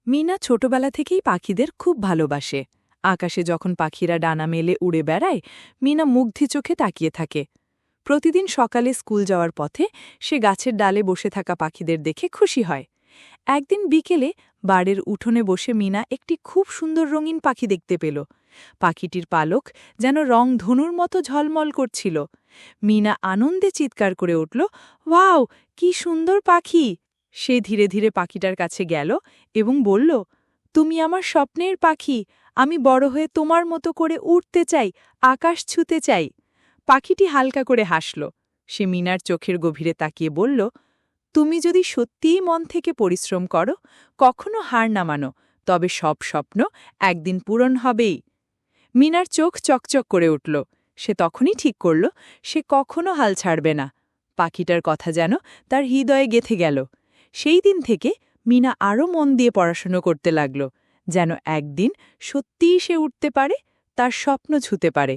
মিনা ছোটবেলা থেকেই পাখিদের খুব ভালোবাসে। আকাশে যখন পাখিরা ডানা মেলে উড়ে বেড়ায়, মিনা মুগ্ধি চোখে তাকিয়ে থাকে। প্রতিদিন সকালে স্কুল যাওয়ার পথে সে গাছের ডালে বসে থাকা পাখিদের দেখে খুশি হয়। একদিন বিকেলে বাড়ির উঠোনে বসে মিনা একটি খুব সুন্দর রঙিন পাখি দেখতে পেল। পাখিটির পালক যেন রংধনুর মতো ঝলমল করছিল। মিনা আনন্দে চিৎকার করে উঠল, ওয়াও, কি সুন্দর পাখি! সে ধীরে ধীরে পাখিটার কাছে গেল এবং বলল, তুমি আমার স্বপ্নের পাখি, আমি বড় হয়ে তোমার মতো করে উড়তে চাই, আকাশ ছুঁতে চাই। পাখিটি হালকা করে হাসল। সে মিনার চোখের গভীরে তাকিয়ে বলল, তুমি যদি সত্যিই মন থেকে পরিশ্রম করো, কখনো হার না মানো, তবে সব স্বপ্ন একদিন পূরণ হবেই। মিনার চোখ চকচক করে উঠল। সে তখনই ঠিক করল, সে কখনো হাল ছাড়বে না। পাখিটার কথা যেন তার হৃদয়ে গেঁথে গেল। সেই দিন থেকে মিনা আরও মন দিয়ে পড়াশুনো করতে লাগল, যেন একদিন সত্যিই সে উঠতে পারে, তার স্বপ্ন ছুঁতে পারে।